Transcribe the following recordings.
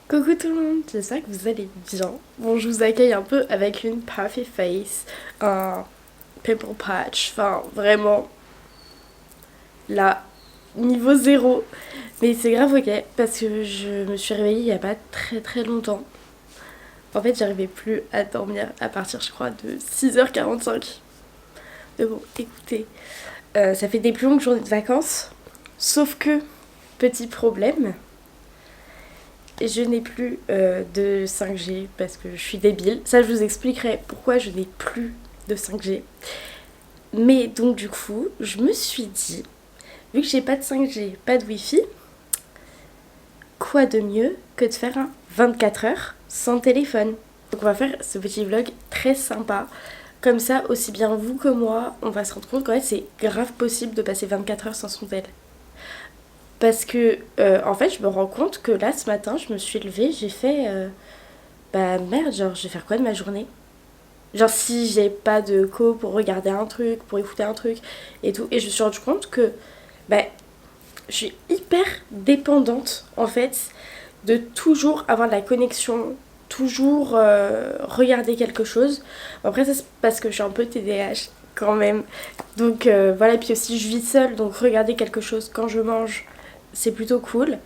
Coucou tout le monde, j'espère que vous allez bien. Bon, je vous accueille un peu avec une puffy face, un pimple patch, enfin vraiment là, niveau zéro. Mais c'est grave ok, parce que je me suis réveillée il y a pas très longtemps. En fait, j'arrivais plus à dormir à partir, je crois, de 6h45. Mais bon, écoutez, ça fait des plus longues journées de vacances. Sauf que, petit problème, je n'ai plus de 5G parce que je suis débile. Ça, je vous expliquerai pourquoi je n'ai plus de 5G. Mais donc, du coup, je me suis dit, vu que j'ai pas de 5G, pas de Wi-Fi, quoi de mieux que de faire un 24 heures sans téléphone. Donc, on va faire ce petit vlog très sympa. Comme ça, aussi bien vous que moi, on va se rendre compte qu'en fait, c'est grave possible de passer 24 heures sans son tel. Parce que, en fait, je me rends compte que là, ce matin, je me suis levée, j'ai fait. Bah merde, genre, je vais faire quoi de ma journée? Genre, si j'ai pas de co pour regarder un truc, pour écouter un truc et tout. Et je me suis rendu compte que, bah, je suis hyper dépendante, en fait, de toujours avoir de la connexion, toujours regarder quelque chose. Après, ça, c'est parce que je suis un peu TDAH quand même. Donc, voilà, puis aussi, je vis seule, donc regarder quelque chose quand je mange, c'est plutôt cool.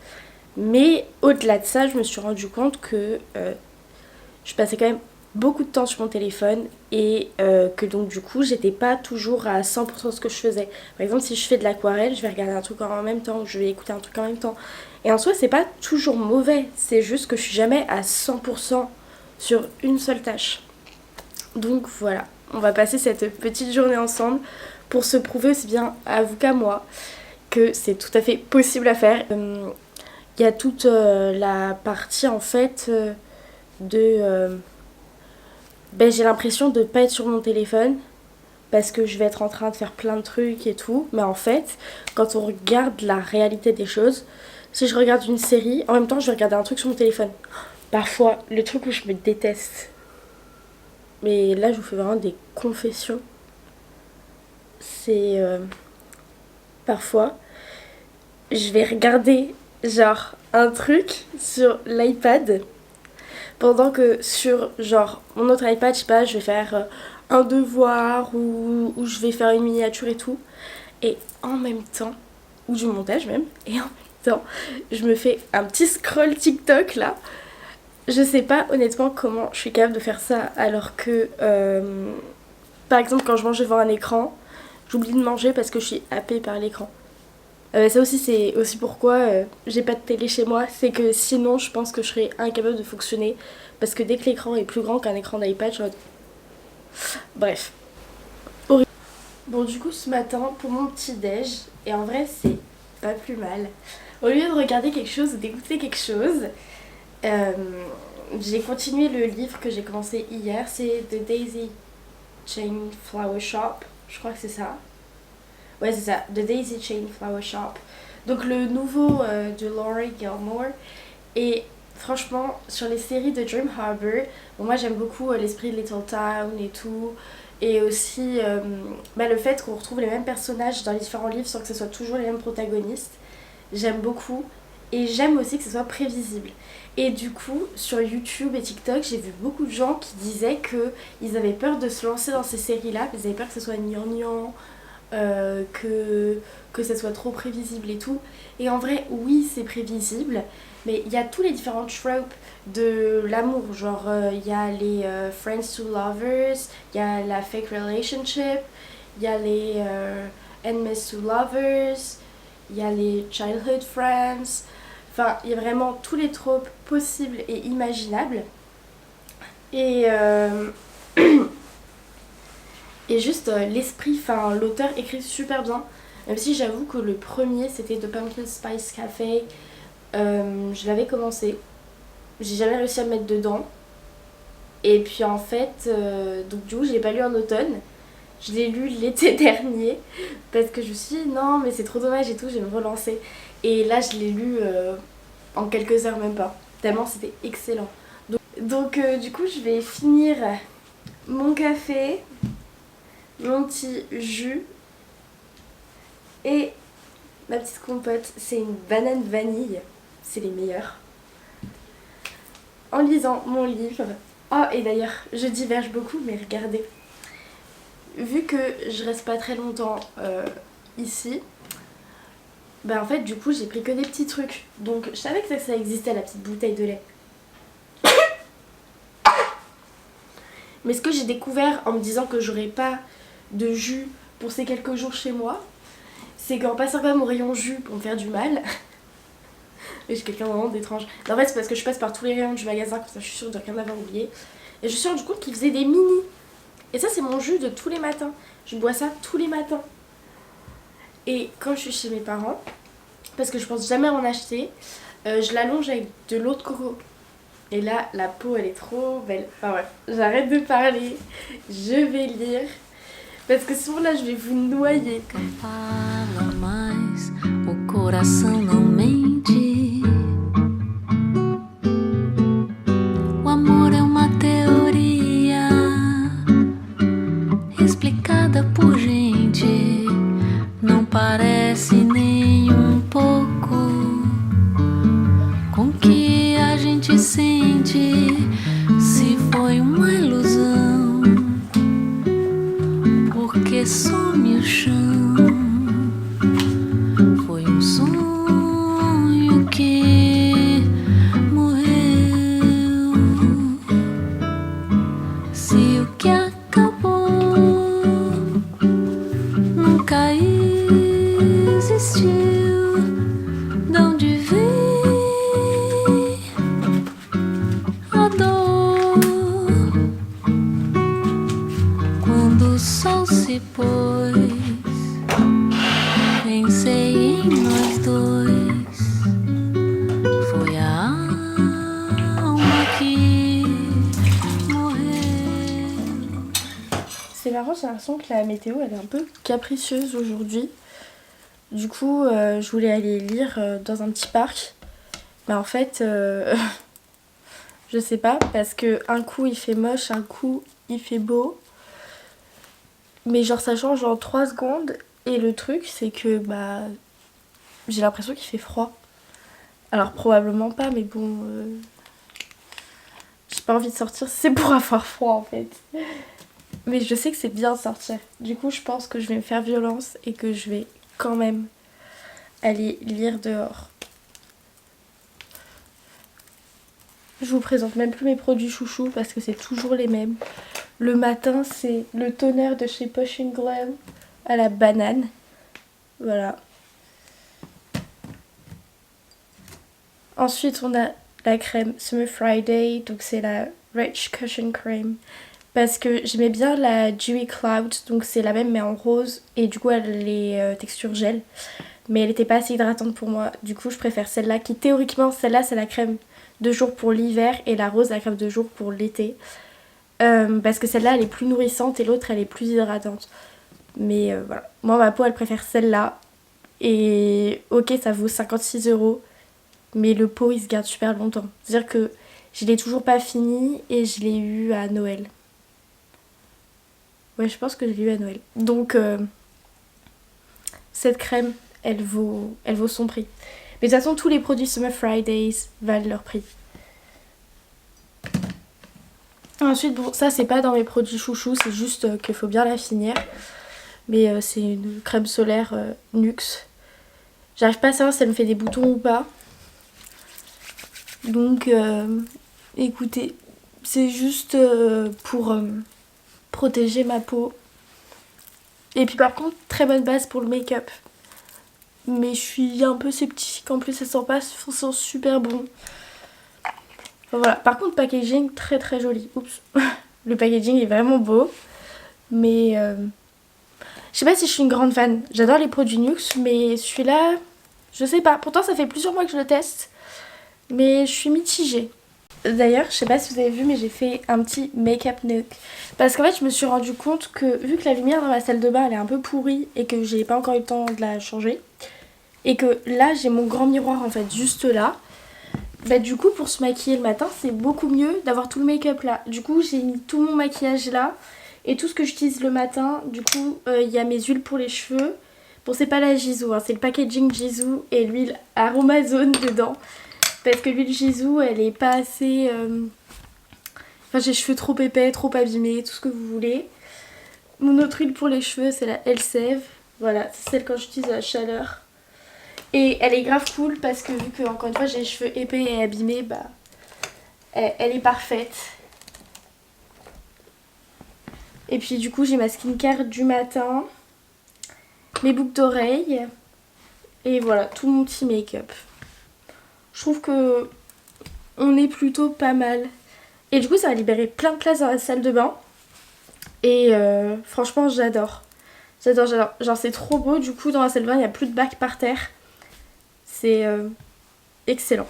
Mais au-delà de ça, je me suis rendu compte que je passais quand même beaucoup de temps sur mon téléphone et que donc du coup j'étais pas toujours à 100% de ce que je faisais. Par exemple, si je fais de l'aquarelle, je vais regarder un truc en même temps, je vais écouter un truc en même temps. Et en soi, c'est pas toujours mauvais, c'est juste que je suis jamais à 100% sur une seule tâche. Donc voilà, on va passer cette petite journée ensemble pour se prouver aussi bien à vous qu'à moi que c'est tout à fait possible à faire. Il y a toute la partie en fait de ben, j'ai l'impression de pas être sur mon téléphone parce que je vais être en train de faire plein de trucs et tout. Mais en fait, quand on regarde la réalité des choses, si je regarde une série, en même temps, je vais regarder un truc sur mon téléphone. Parfois, le truc où je me déteste, mais là, je vous fais vraiment des confessions, c'est parfois, je vais regarder genre un truc sur l'iPad pendant que sur genre mon autre iPad, je sais pas, je vais faire un devoir ou je vais faire une miniature et tout. Et en même temps, ou du montage même, et en même temps, je me fais un petit scroll TikTok là. Je sais pas honnêtement comment je suis capable de faire ça alors que, par exemple, quand je mange devant un écran, j'oublie de manger parce que je suis happée par l'écran. Ça aussi, c'est aussi pourquoi j'ai pas de télé chez moi. C'est que sinon, je pense que je serais incapable de fonctionner. Parce que dès que l'écran est plus grand qu'un écran d'iPad, je... Bref. Horrible. Bon, du coup, ce matin, pour mon petit-déj, et en vrai, c'est pas plus mal. Au lieu de regarder quelque chose ou d'écouter quelque chose, euh, j'ai continué le livre que j'ai commencé hier. C'est The Daisy Chain Flower Shop. Je crois que c'est ça. Ouais, c'est ça, The Daisy Chain Flower Shop. Donc le nouveau de Laurie Gilmore. Et franchement, sur les séries de Dream Harbor, bon, moi j'aime beaucoup l'esprit de Little Town et tout. Et aussi bah, le fait qu'on retrouve les mêmes personnages dans les différents livres sans que ce soit toujours les mêmes protagonistes. J'aime beaucoup. Et j'aime aussi que ce soit prévisible. Et du coup, sur YouTube et TikTok, j'ai vu beaucoup de gens qui disaient qu'ils avaient peur de se lancer dans ces séries-là, qu'ils avaient peur que ce soit gnangnan, que ça soit trop prévisible et tout. Et en vrai, oui, c'est prévisible, mais il y a tous les différents tropes de l'amour. Genre, il y a les friends to lovers, il y a la fake relationship, il y a les enemies to lovers, il y a les childhood friends. Enfin, il y a vraiment tous les tropes possibles et imaginables. Et et juste l'esprit, enfin l'auteur écrit super bien. Même si j'avoue que le premier c'était The Pumpkin Spice Cafe, je l'avais commencé, j'ai jamais réussi à me mettre dedans. Et puis en fait, donc du coup je l'ai pas lu en automne, je l'ai lu l'été dernier parce que je me suis dit non mais c'est trop dommage et tout, je vais me relancer. Et là je l'ai lu en quelques heures même pas, tellement c'était excellent. Donc du coup je vais finir mon café, mon petit jus et ma petite compote. C'est une banane vanille, c'est les meilleurs. en lisant mon livre. Oh, et d'ailleurs, je diverge beaucoup, mais regardez. Vu que je reste pas très longtemps ici, bah en fait, du coup, j'ai pris que des petits trucs. Donc, je savais que ça existait, la petite bouteille de lait. Mais ce que j'ai découvert en me disant que j'aurais pas de jus pour ces quelques jours chez moi, c'est qu'en passant quand même au rayon jus pour me faire du mal, et j'ai quelqu'un vraiment d'étrange. En fait, c'est parce que je passe par tous les rayons du magasin, comme ça je suis sûre de rien avoir oublié. Et je me suis rendu compte qu'ils faisaient des mini. Et ça, c'est mon jus de tous les matins. Je bois ça tous les matins. Et quand je suis chez mes parents, parce que je pense jamais en acheter, je l'allonge avec de l'eau de coco. Et là, la peau, elle est trop belle. Enfin bref, j'arrête de parler. Je vais lire. Parce que sinon, là, je vais vous noyer. Fala mais, o coração não mente. O amor é uma teoria explicada por gente. Não parece nem pouco com que a gente sente. Se foi uma ilusão, porque some o chão. Foi sonho que morreu. Se o que acabou nunca existiu, de onde veio a dor? Quando o sol se pôs, pensei em nós dois. Foi a alma que morreu. C'est marrant, j'ai l'impression que la météo, elle est un peu capricieuse aujourd'hui. Du coup, je voulais aller lire dans un petit parc. Mais en fait, je sais pas, parce que un coup il fait moche, un coup il fait beau. Mais genre ça change en 3 secondes. Et le truc, c'est que bah j'ai l'impression qu'il fait froid. Alors probablement pas, mais bon, j'ai pas envie de sortir si c'est pour avoir froid en fait. Mais je sais que c'est bien de sortir. Du coup, je pense que je vais me faire violence et que je vais quand même aller lire dehors. Je vous présente même plus mes produits chouchous parce que c'est toujours les mêmes. Le matin, c'est le toner de chez Posh & Glam à la banane. Voilà. Ensuite, on a la crème Summer Friday. Donc, c'est la Rich Cushion Cream. Parce que j'aimais bien la Dewy Cloud. Donc, c'est la même mais en rose. Et du coup, elle est texture gel. Mais elle n'était pas assez hydratante pour moi. Du coup, je préfère celle-là qui, théoriquement, celle-là, c'est la crème de jour pour l'hiver. Et la rose, la crème de jour pour l'été. Parce que celle-là, elle est plus nourrissante et l'autre, elle est plus hydratante. Mais voilà. Moi, ma peau, elle préfère celle-là. Et ok, ça vaut 56 €. Mais le pot, il se garde super longtemps. C'est-à-dire que je l'ai toujours pas fini et je l'ai eu à Noël. Ouais, je pense que je l'ai eu à Noël. Donc, cette crème, elle vaut son prix. Mais de toute façon, tous les produits Summer Fridays valent leur prix. Ensuite, bon, ça, c'est pas dans mes produits chouchous, c'est juste qu'il faut bien la finir. Mais c'est une crème solaire Nuxe. J'arrive pas à savoir si elle me fait des boutons ou pas. Donc, écoutez, c'est juste pour protéger ma peau. Et puis par contre, très bonne base pour le make-up. Mais je suis un peu sceptique, en plus ça sent pas, ça sent super bon. Enfin, voilà, par contre packaging très très joli. Oups, le packaging est vraiment beau. Mais je sais pas si je suis une grande fan. J'adore les produits Nuxe, mais celui-là, je sais pas. Pourtant ça fait plusieurs mois que je le teste. Mais je suis mitigée. D'ailleurs, je sais pas si vous avez vu, mais j'ai fait un petit make-up nuke. Parce qu'en fait, je me suis rendu compte que, vu que la lumière dans ma salle de bain, elle est un peu pourrie et que j'ai pas encore eu le temps de la changer, et que là, j'ai mon grand miroir en fait juste là, bah du coup, pour se maquiller le matin, c'est beaucoup mieux d'avoir tout le make-up là. Du coup, j'ai mis tout mon maquillage là, et tout ce que j'utilise le matin, du coup, il y a mes huiles pour les cheveux. Bon, c'est pas la Gisou, hein, c'est le packaging Gisou et l'huile Aromazone dedans. Parce que l'huile Jisoo, elle est pas assez... Enfin, j'ai les cheveux trop épais, trop abîmés, tout ce que vous voulez. Mon autre huile pour les cheveux, c'est la Elseve. Voilà, c'est celle quand j'utilise à la chaleur. Et elle est grave cool parce que vu que, encore une fois, j'ai les cheveux épais et abîmés, bah, elle est parfaite. Et puis du coup, j'ai ma skincare du matin, mes boucles d'oreilles et voilà, tout mon petit make-up. Je trouve que on est plutôt pas mal. Et du coup, ça va libérer plein de place dans la salle de bain. Et franchement, j'adore. J'adore. Genre, c'est trop beau. Du coup, dans la salle de bain, il n'y a plus de bac par terre. C'est excellent.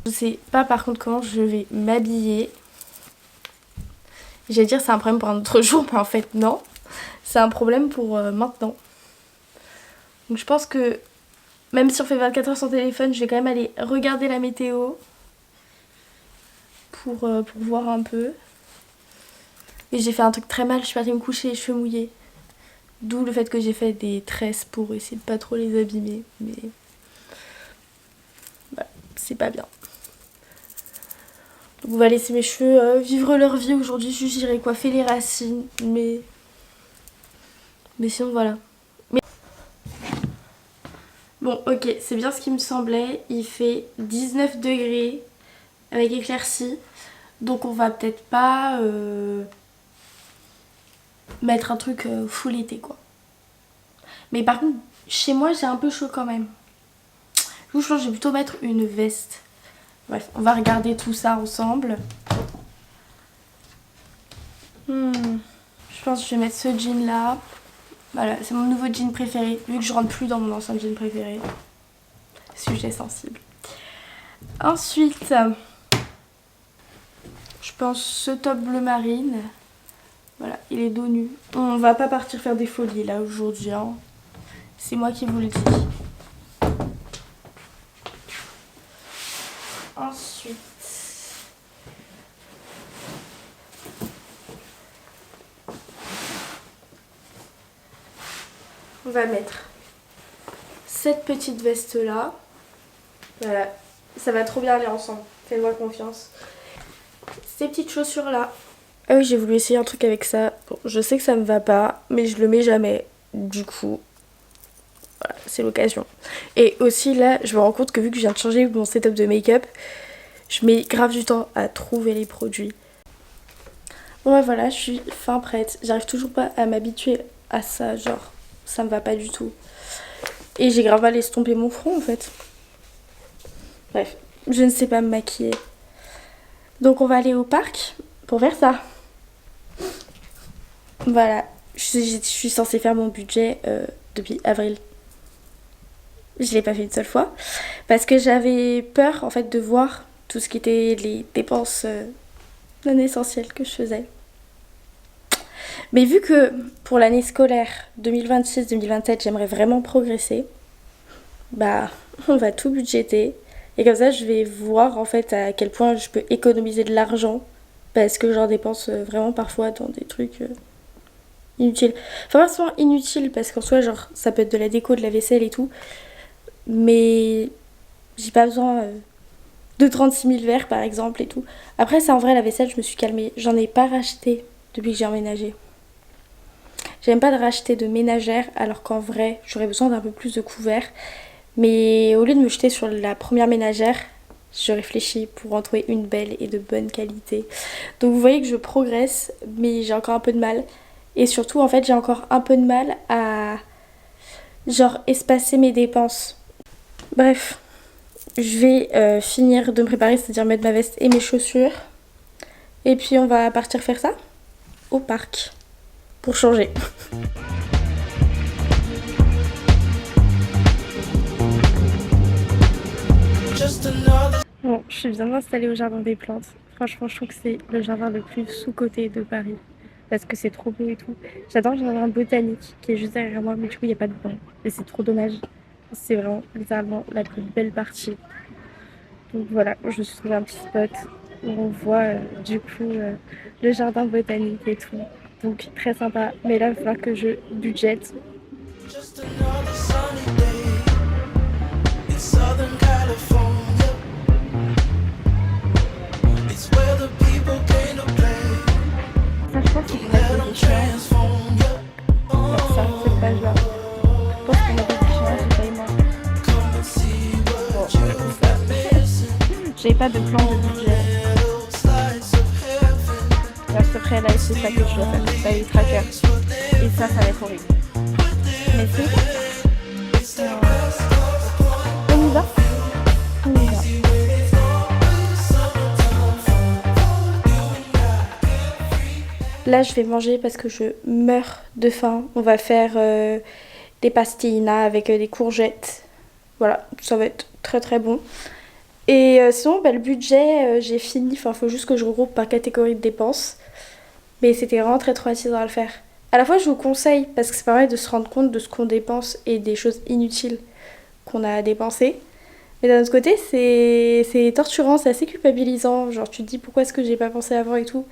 Je sais pas par contre comment je vais m'habiller. J'allais dire c'est un problème pour un autre jour, mais en fait non. C'est un problème pour maintenant. Donc je pense que même si on fait 24 heures sans téléphone, je vais quand même aller regarder la météo pour voir un peu. Et j'ai fait un truc très mal, je suis partie me coucher les cheveux mouillés. D'où le fait que j'ai fait des tresses pour essayer de pas trop les abîmer. Mais voilà, c'est pas bien. Donc on va laisser mes cheveux vivre leur vie aujourd'hui. Juste j'irai coiffer les racines. Mais sinon voilà. Bon ok, c'est bien ce qui me semblait. Il fait 19 degrés avec éclaircie. Donc on va peut-être pas mettre un truc full été quoi. Mais par contre, chez moi j'ai un peu chaud quand même. Du coup je pense que je vais plutôt mettre une veste. Bref, on va regarder tout ça ensemble. Je pense que je vais mettre ce jean là. Voilà, c'est mon nouveau jean préféré. Vu que je rentre plus dans mon ancien jean préféré. Sujet sensible. Ensuite, je pense ce top bleu marine. Voilà, il est dos nu. On va pas partir faire des folies là aujourd'hui. Hein. C'est moi qui vous le dis. Ensuite, on va mettre cette petite veste là. Voilà, ça va trop bien aller ensemble. Faites-moi confiance. Ces petites chaussures là. Ah oui, j'ai voulu essayer un truc avec ça. Bon, je sais que ça me va pas, mais je le mets jamais. Du coup, voilà, c'est l'occasion. Et aussi là, je me rends compte que vu que je viens de changer mon setup de make-up, je mets grave du temps à trouver les produits. Bon bah voilà, je suis fin prête. J'arrive toujours pas à m'habituer à ça, genre ça me va pas du tout. Et j'ai grave mal estomper mon front en fait. Bref, je ne sais pas me maquiller. Donc on va aller au parc pour faire ça. Voilà, je suis censée faire mon budget depuis avril. Je l'ai pas fait une seule fois parce que j'avais peur en fait de voir tout ce qui était les dépenses non essentielles que je faisais. Mais vu que pour l'année scolaire 2026-2027 j'aimerais vraiment progresser, bah on va tout budgéter et comme ça je vais voir en fait à quel point je peux économiser de l'argent parce que j'en dépense vraiment parfois dans des trucs inutiles. Enfin pas forcément inutiles parce qu'en soi genre ça peut être de la déco, de la vaisselle et tout, mais j'ai pas besoin de 36 000 verres par exemple et tout. Après c'est en vrai la vaisselle je me suis calmée, j'en ai pas racheté depuis que j'ai emménagé. J'aime pas de racheter de ménagère alors qu'en vrai j'aurais besoin d'un peu plus de couverts. Mais au lieu de me jeter sur la première ménagère, je réfléchis pour en trouver une belle et de bonne qualité. Donc vous voyez que je progresse mais j'ai encore un peu de mal. Et surtout en fait j'ai encore un peu de mal à genre espacer mes dépenses. Bref, je vais finir de me préparer, c'est-à-dire mettre ma veste et mes chaussures. Et puis on va partir faire ça au parc. Pour changer. Bon, je suis bien installée au jardin des plantes. Franchement, je trouve que c'est le jardin le plus sous-coté de Paris. Parce que c'est trop beau et tout. J'adore le jardin botanique qui est juste derrière moi, mais du coup, il n'y a pas de banc. Et c'est trop dommage. C'est vraiment littéralement la plus belle partie. Donc voilà, je me suis trouvé un petit spot où on voit du coup le jardin botanique et tout. Donc très sympa, mais là il va falloir que je budgète. J'avais pas de plan de budget. Là, je te ferai là, c'est ça que je dois faire. Ça, les trackers. Et ça va être horrible. Mais c'est bon. On y va. On y va. Là, je vais manger parce que je meurs de faim. On va faire des pastillas avec des courgettes. Voilà, ça va être très très bon. Et sinon, le budget, j'ai fini. Enfin, il faut juste que je regroupe par catégorie de dépenses. Mais c'était vraiment très traumatisant à le faire. À la fois, je vous conseille parce que ça permet de se rendre compte de ce qu'on dépense et des choses inutiles qu'on a dépensées. Mais d'un autre côté, c'est torturant, c'est assez culpabilisant. Genre, tu te dis pourquoi est-ce que j'ai pas pensé avant et tout.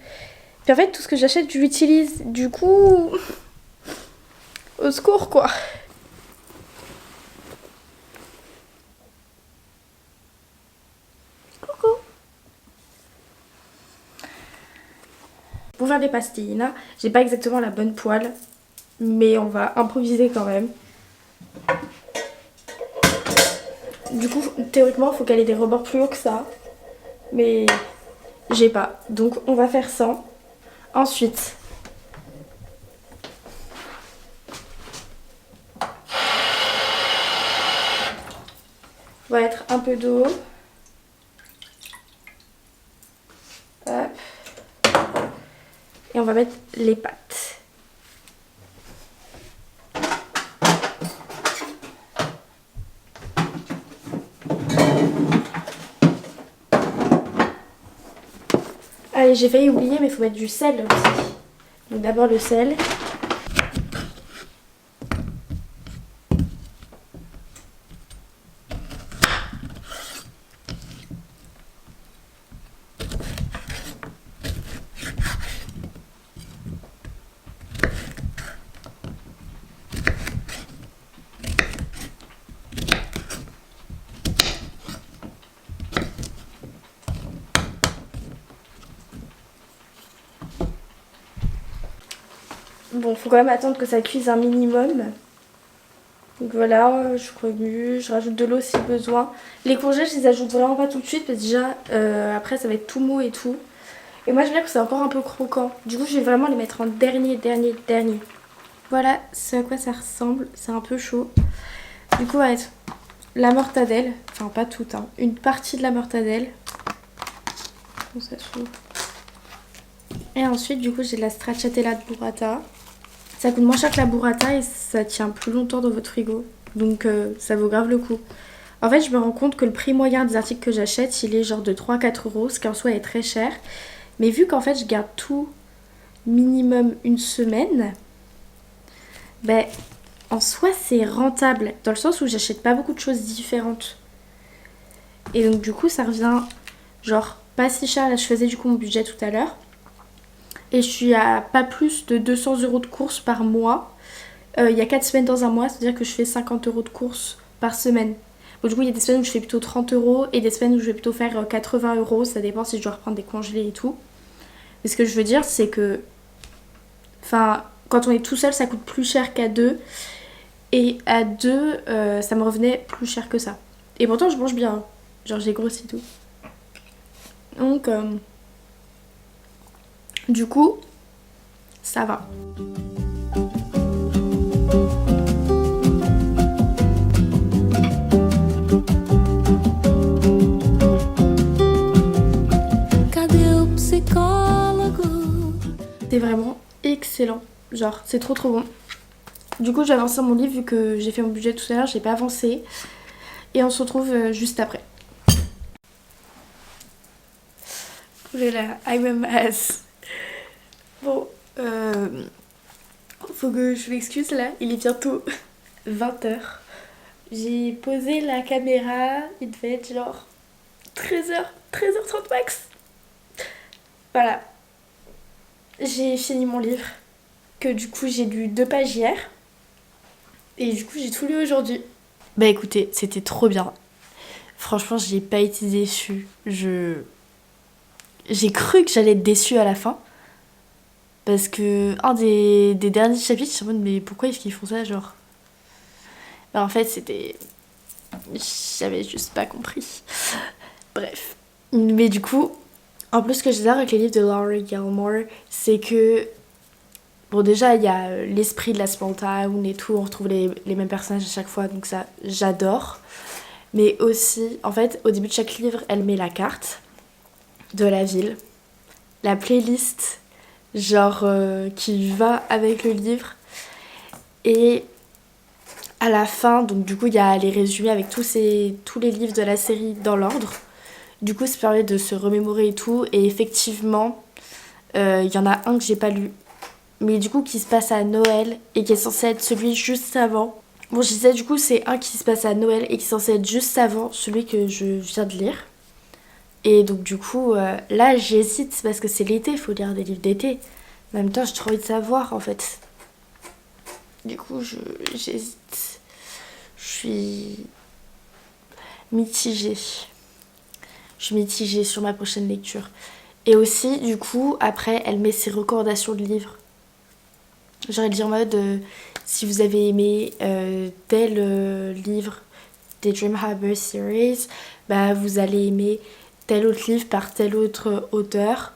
Puis en fait, tout ce que j'achète, je l'utilise. Du coup, au secours, quoi. Coucou. Pour faire des pastilles, là, j'ai pas exactement la bonne poêle, mais on va improviser quand même. Du coup, théoriquement, il faut qu'elle ait des rebords plus hauts que ça. Mais j'ai pas. Donc, on va faire ça. Ensuite, on va mettre un peu d'eau. Hop. Et on va mettre les pâtes. Allez, j'ai failli oublier, mais il faut mettre du sel aussi. Donc d'abord le sel. Bon, faut quand même attendre que ça cuise un minimum. Donc voilà, je remue, je rajoute de l'eau si besoin. Les courgettes, je les ajoute vraiment pas tout de suite parce que déjà, après ça va être tout mou et tout. Et moi, je veux dire que c'est encore un peu croquant. Du coup, je vais vraiment les mettre en dernier. Voilà ce à quoi ça ressemble. C'est un peu chaud. Du coup, on va mettre la mortadelle. Enfin, pas toute, hein. Une partie de la mortadelle. Comme ça s'ouvre. Et ensuite, du coup, j'ai de la stracciatella de burrata. Ça coûte moins cher que la burrata et ça tient plus longtemps dans votre frigo. Donc ça vaut grave le coup. En fait, je me rends compte que le prix moyen des articles que j'achète, il est genre de 3-4 euros, ce qui en soi est très cher. Mais vu qu'en fait, je garde tout minimum une semaine, ben, en soi, c'est rentable. Dans le sens où j'achète pas beaucoup de choses différentes. Et donc du coup, ça revient genre pas si cher. Là, je faisais du coup mon budget tout à l'heure. Et je suis à pas plus de 200 euros de courses par mois. Il y a 4 semaines dans un mois, c'est-à-dire que je fais 50 euros de courses par semaine. Bon, du coup, il y a des semaines où je fais plutôt 30 euros et des semaines où je vais plutôt faire 80 euros. Ça dépend si je dois reprendre des congelés et tout. Mais ce que je veux dire, c'est que... Enfin, quand on est tout seul, ça coûte plus cher qu'à deux. Et à deux, ça me revenait plus cher que ça. Et pourtant, je mange bien. Genre, j'ai grossi tout. Donc... Du coup, ça va. C'est vraiment excellent. Genre, c'est trop trop bon. Du coup, j'ai avancé mon livre vu que j'ai fait mon budget tout à l'heure, j'ai pas avancé. Et on se retrouve juste après. J'ai la I'm a mess. Bon, faut que je m'excuse là, il est bientôt 20h. J'ai posé la caméra, il devait être genre 13h30 max. Voilà. J'ai fini mon livre, que du coup j'ai lu 2 pages hier. Et du coup j'ai tout lu aujourd'hui. Bah écoutez, c'était trop bien. Franchement, j'ai pas été déçue. J'ai cru que j'allais être déçue à la fin. Parce que un des derniers chapitres, je suis en mode mais pourquoi est-ce qu'ils font ça genre. Bah en fait c'était... J'avais juste pas compris. Bref. Mais du coup, en plus, ce que j'adore avec les livres de Laura Gilmore, c'est que, bon, déjà, il y a l'esprit de la small town et tout, on retrouve les mêmes personnages à chaque fois, donc ça, j'adore. Mais aussi, en fait, au début de chaque livre, elle met la carte de la ville, la playlist, genre, qui va avec le livre. Et à la fin, donc du coup, il y a les résumés avec tous les livres de la série dans l'ordre. Du coup, ça permet de se remémorer et tout. Et effectivement, il y en a un que j'ai pas lu. Mais du coup, qui se passe à Noël et qui est censé être celui juste avant. Bon, je disais, du coup, c'est un qui se passe à Noël et qui est censé être juste avant celui que je viens de lire. Et donc, du coup, là, j'hésite parce que c'est l'été, il faut lire des livres d'été. En même temps, j'ai trop envie de savoir, en fait. Du coup, j'hésite. Je suis mitigée. Je suis mitigée sur ma prochaine lecture. Et aussi, du coup, après, elle met ses recommandations de livres. J'aurais dit en mode, si vous avez aimé tel livre des Dream Harbor Series, bah, vous allez aimer tel autre livre par tel autre auteur.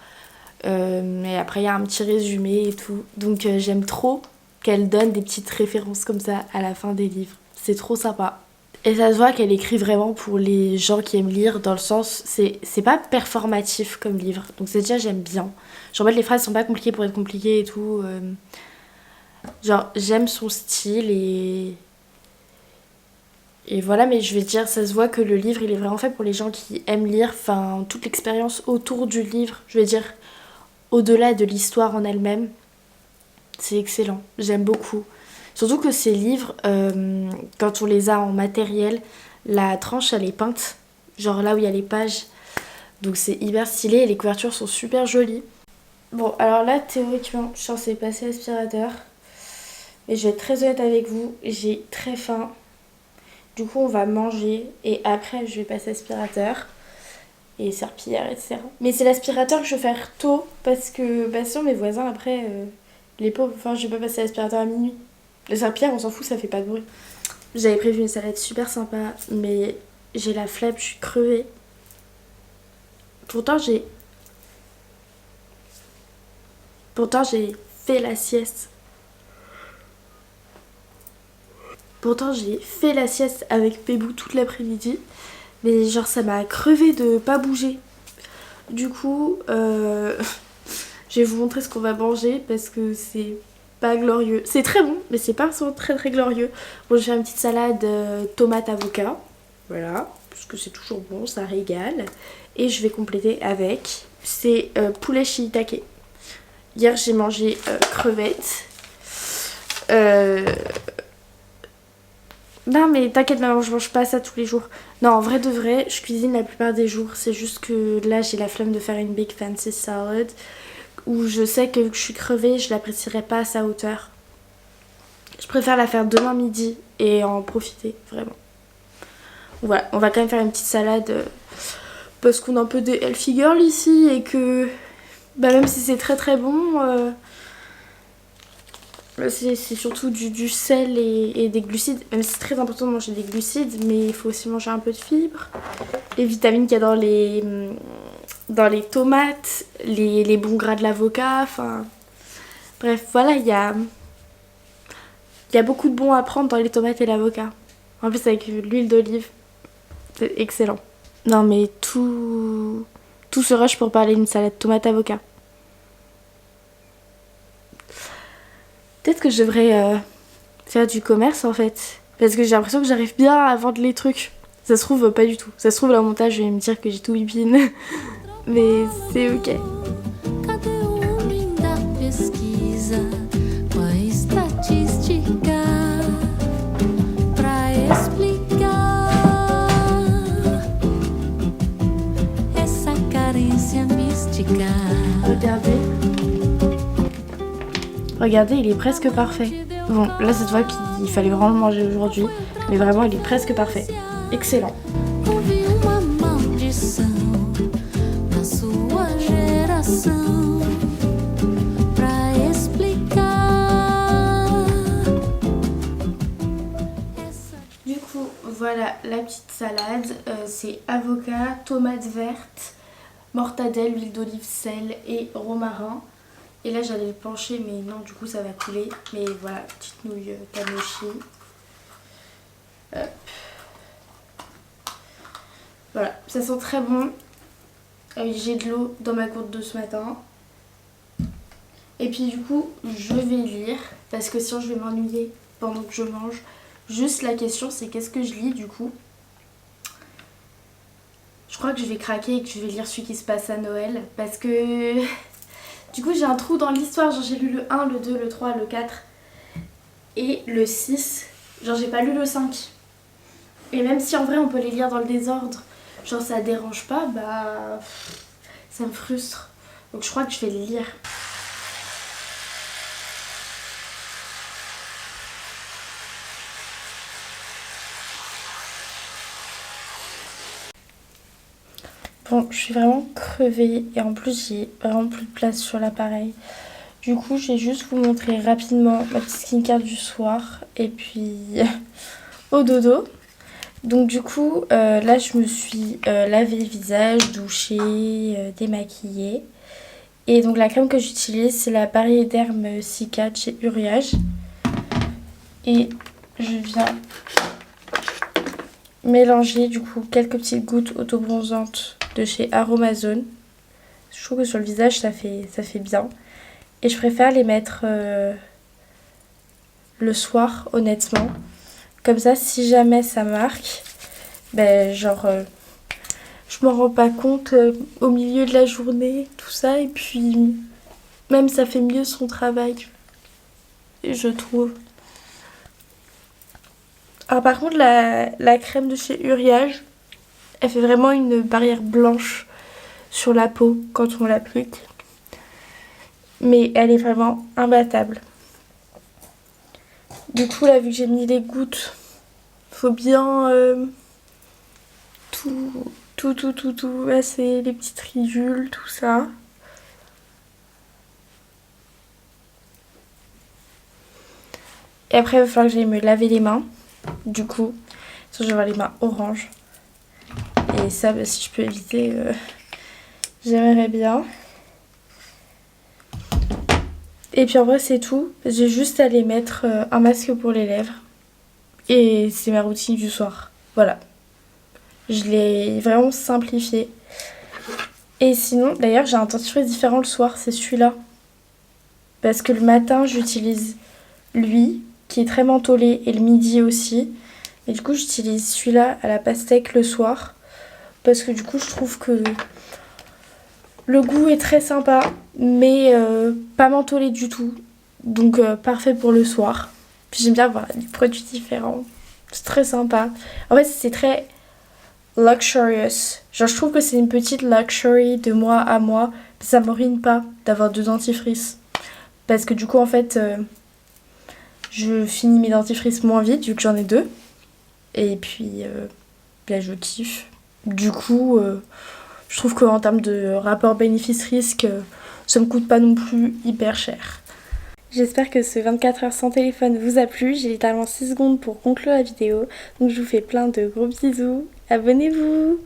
Et après, il y a un petit résumé et tout. Donc, j'aime trop qu'elle donne des petites références comme ça à la fin des livres. C'est trop sympa. Et ça se voit qu'elle écrit vraiment pour les gens qui aiment lire, dans le sens, c'est pas performatif comme livre. Donc c'est déjà, j'aime bien. Genre, en fait, les phrases sont pas compliquées pour être compliquées et tout. Genre, j'aime son style et voilà, mais je vais dire, ça se voit que le livre, il est vraiment fait pour les gens qui aiment lire. Enfin, toute l'expérience autour du livre, je vais dire, au-delà de l'histoire en elle-même, c'est excellent. J'aime beaucoup. Surtout que ces livres, quand on les a en matériel, la tranche elle est peinte, genre là où il y a les pages. Donc c'est hyper stylé et les couvertures sont super jolies. Bon, alors là, théoriquement, je suis censée passer l'aspirateur. Mais je vais être très honnête avec vous, j'ai très faim. Du coup, on va manger et après, je vais passer l'aspirateur et serpillière, etc. Mais c'est l'aspirateur que je vais faire tôt parce que, bah, sinon, mes voisins, après, les pauvres, enfin, je vais pas passer l'aspirateur à minuit. Le serpillière, on s'en fout, ça fait pas de bruit. J'avais prévu une salade super sympa, mais j'ai la flemme, je suis crevée. Pourtant, j'ai fait la sieste. Pourtant, j'ai fait la sieste avec Pébou toute l'après-midi. Mais genre, ça m'a crevé de pas bouger. Du coup, je vais vous montrer ce qu'on va manger parce que c'est pas glorieux. C'est très bon, mais c'est pas forcément très très glorieux. Bon, je vais faire une petite salade tomate avocat. Voilà, parce que c'est toujours bon, ça régale. Et je vais compléter avec, c'est poulet shiitake. Hier, j'ai mangé crevettes. Non mais t'inquiète maman, je mange pas ça tous les jours. Non, en vrai de vrai, je cuisine la plupart des jours. C'est juste que là, j'ai la flemme de faire une big fancy salad. Où je sais que vu que je suis crevée, je l'apprécierai pas à sa hauteur. Je préfère la faire demain midi et en profiter, vraiment. Voilà, on va quand même faire une petite salade parce qu'on a un peu des healthy girls ici et que bah, même si c'est très très bon, c'est surtout du sel et des glucides. Même si c'est très important de manger des glucides, mais il faut aussi manger un peu de fibres. Les vitamines qu'il y a dans les tomates, les bons gras de l'avocat, enfin... Bref, voilà, il y a beaucoup de bons à prendre dans les tomates et l'avocat. En plus avec l'huile d'olive, c'est excellent. Non mais tout se rush pour parler d'une salade tomate-avocat. Peut-être que je devrais faire du commerce en fait. Parce que j'ai l'impression que j'arrive bien à vendre les trucs. Ça se trouve pas du tout. Ça se trouve là au montage je vais me dire que j'ai tout bipine. Mais c'est ok. Cadê o homem da pesquisa com a estatística pra explicar essa carência mística? Regardez, il est presque parfait. Bon, là cette fois qu'il fallait vraiment le manger aujourd'hui. Mais vraiment, il est presque parfait. Excellent. Houve uma maldição na sua geração pra explicar essa. Du coup, voilà la petite salade. C'est avocat, tomate verte, mortadelle, huile d'olive, sel et romarin. Et là j'allais le plancher mais non du coup ça va couler. Mais voilà, petite nouille tamochi. Hop. Voilà, ça sent très bon. J'ai de l'eau dans ma gourde de ce matin. Et puis du coup je vais lire parce que sinon je vais m'ennuyer pendant que je mange. Juste la question c'est qu'est-ce que je lis du coup. Je crois que je vais craquer et que je vais lire celui qui se passe à Noël parce que du coup j'ai un trou dans l'histoire. Genre j'ai lu le 1, le 2, le 3, le 4 et le 6. Genre j'ai pas lu le 5. Et même si en vrai on peut les lire dans le désordre, genre ça dérange pas, bah ça me frustre. Donc je crois que je vais les lire. Bon, je suis vraiment crevée et en plus j'ai vraiment plus de place sur l'appareil. Du coup, je vais juste vous montrer rapidement ma petite skincare du soir et puis au dodo. Donc du coup, là je me suis lavé le visage, douché, démaquillée. Et donc la crème que j'utilise, c'est la Paris Derme Cicat chez Uriage. Et je viens mélanger du coup quelques petites gouttes autobronzantes de chez Aromazone. Je trouve que sur le visage ça fait bien. Et je préfère les mettre le soir honnêtement. Comme ça si jamais ça marque, ben genre je m'en rends pas compte au milieu de la journée, tout ça. Et puis même ça fait mieux son travail, je trouve. Alors par contre la crème de chez Uriage, elle fait vraiment une barrière blanche sur la peau quand on l'applique. Mais elle est vraiment imbattable. Du coup là vu que j'ai mis les gouttes, faut bien tout masser, les petites ridules, tout ça. Et après il va falloir que j'aille me laver les mains. Du coup, sinon je vais avoir les mains orange. Et ça, bah, si je peux éviter, j'aimerais bien. Et puis en vrai c'est tout. J'ai juste à aller mettre un masque pour les lèvres. Et c'est ma routine du soir. Voilà. Je l'ai vraiment simplifié. Et sinon, d'ailleurs j'ai un dentifrice différent le soir, c'est celui-là. Parce que le matin j'utilise lui, qui est très mentholé, et le midi aussi. Et du coup j'utilise celui-là à la pastèque le soir. Parce que du coup je trouve que le goût est très sympa, mais pas mentholé du tout. Donc parfait pour le soir. Puis j'aime bien avoir des produits différents. C'est très sympa. En fait c'est très luxurious. Genre je trouve que c'est une petite luxury de moi à moi. Ça me ruine pas d'avoir 2 dentifrices. Parce que du coup en fait je finis mes dentifrices moins vite vu que j'en ai 2. Et puis là je kiffe. Du coup je trouve qu'en termes de rapport bénéfice-risque, ça me coûte pas non plus hyper cher. J'espère que ce 24 heures sans téléphone vous a plu. J'ai littéralement 6 secondes pour conclure la vidéo. Donc je vous fais plein de gros bisous. Abonnez-vous!